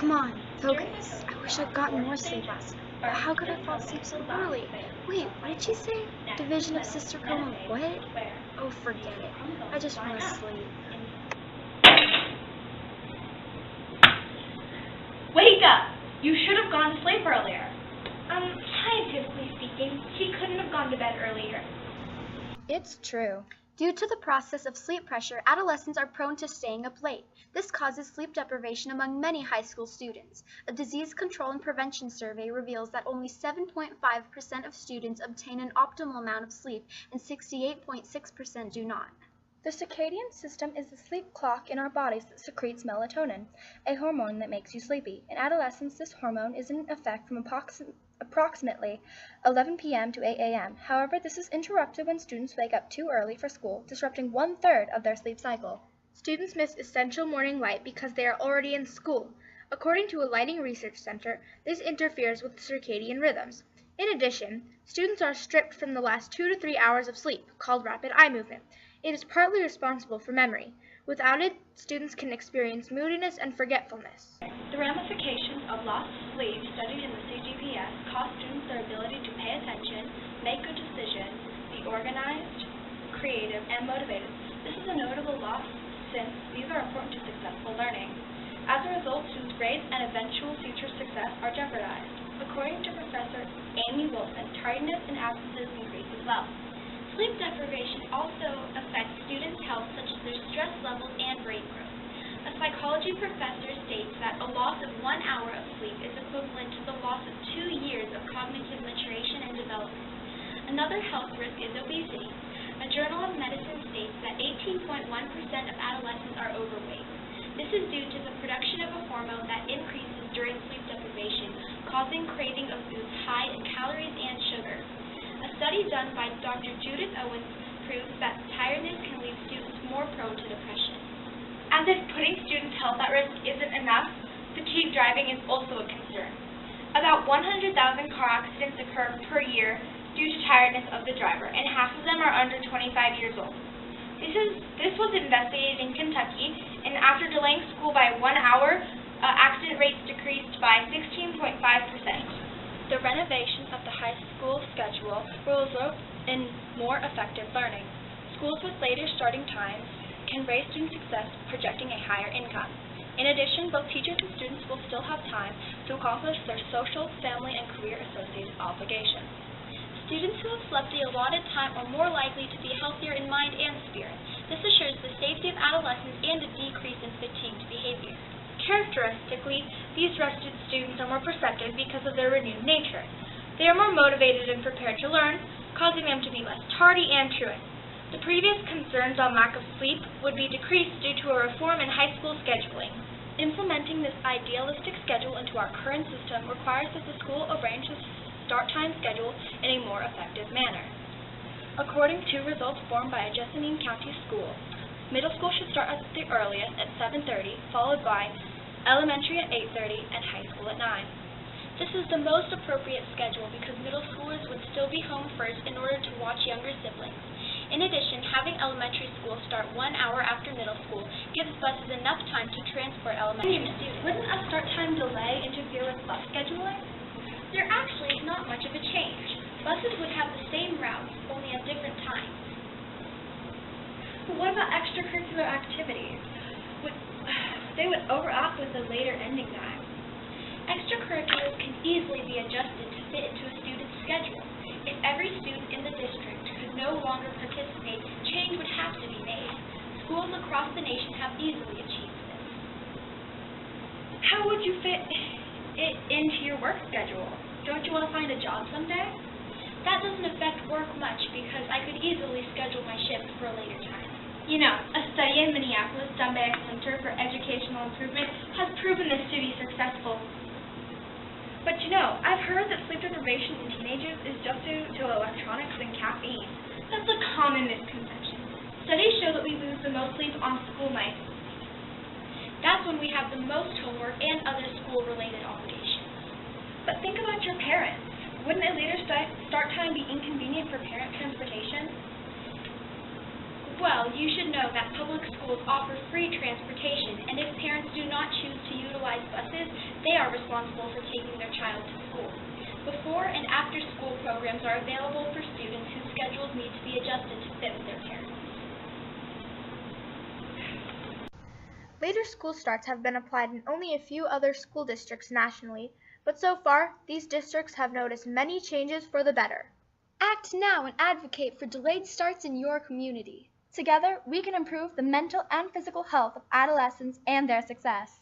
Come on, focus. I wish I'd gotten more sleep last night. But how could I fall asleep so early? Wait, what did she say? Division of sister chroma what? Oh, forget it. I just want to sleep. Wake up! You should have gone to sleep earlier. Scientifically speaking, she couldn't have gone to bed earlier. It's true. Due to the process of sleep pressure, adolescents are prone to staying up late. This causes sleep deprivation among many high school students. A disease control and prevention survey reveals that only 7.5% of students obtain an optimal amount of sleep and 68.6% do not. The circadian system is the sleep clock in our bodies that secretes melatonin, a hormone that makes you sleepy. In adolescence, this hormone is in effect from approximately 11 p.m. to 8 a.m. However, this is interrupted when students wake up too early for school, disrupting 1/3 of their sleep cycle. Students miss essential morning light because they are already in school. According to a lighting research center, this interferes with circadian rhythms. In addition, students are stripped from the last 2 to 3 hours of sleep, called rapid eye movement. It is partly responsible for memory. Without it, students can experience moodiness and forgetfulness. The ramifications of lost sleep studied in the CGPS cost students their ability to pay attention, make good decisions, be organized, creative, and motivated. This is a notable loss since these are important to successful learning. As a result, students' grades and eventual future success are jeopardized. According to Professor Amy Wilson, tardiness and absences increase as well. Sleep deprivation also affects students' health, such as their stress levels and brain growth. A psychology professor states that a loss of 1 hour of sleep is equivalent to the loss of 2 years of cognitive maturation and development. Another health risk is obesity. A Journal of Medicine states that 18.1% of adolescents are overweight. This is due to the production of a hormone that increases during sleep deprivation, causing craving of foods high in calories and sugar. A study done by Dr. Judith Owens proves that tiredness can leave students more prone to depression. As if putting students' health at risk isn't enough, fatigue driving is also a concern. About 100,000 car accidents occur per year due to tiredness of the driver, and half of them are under 25 years old. This was investigated in Kentucky, and after delaying school by 1 hour, accident rates decreased by 16.5%. The renovation of the high school schedule will result in more effective learning. Schools with later starting times can raise student success, projecting a higher income. In addition, both teachers and students will still have time to accomplish their social, family, and career-associated obligations. Students who have slept the allotted time are more likely to be healthier in mind and spirit. This assures the safety of adolescents and a decrease in fatigued behavior. Characteristically, these rested students are more perceptive because of their renewed nature. They are more motivated and prepared to learn, causing them to be less tardy and truant. The previous concerns on lack of sleep would be decreased due to a reform in high school scheduling. Implementing this idealistic schedule into our current system requires that the school arrange the start time schedule in a more effective manner. According to results formed by a Jessamine County school, middle school should start at the earliest at 7:30, followed by elementary at 8:30, and high school at 9. This is the most appropriate schedule because middle schoolers would still be home first in order to watch younger siblings. In addition, having elementary school start 1 hour after middle school gives buses enough time to transport elementary students. Wouldn't a start time delay interfere with bus scheduling? There actually is not much of a change. Buses would have the same routes, only at different times. But what about extracurricular activities? They would overlap with the later ending time. Extracurriculars can easily be adjusted to fit into a student's schedule. If every student in the district could no longer participate, change would have to be made. Schools across the nation have easily achieved this. How would you fit it into your work schedule? Don't you want to find a job someday? That doesn't affect work much because I could easily schedule my shift for a later time. You know, a study in Minneapolis done by a Center for Educational Improvement has proven this to be successful. But you know, I've heard that sleep deprivation in teenagers is just due to electronics and caffeine. That's a common misconception. Studies show that we lose the most sleep on school nights. That's when we have the most homework and other school-related obligations. But think about your parents. Wouldn't a later start time be inconvenient for parent transportation? Well, well, you should know that public schools offer free transportation, and if parents do not choose to utilize buses, they are responsible for taking their child to school. Before and after school programs are available for students whose schedules need to be adjusted to fit with their parents. Later school starts have been applied in only a few other school districts nationally, but so far, these districts have noticed many changes for the better. Act now and advocate for delayed starts in your community. Together, we can improve the mental and physical health of adolescents and their success.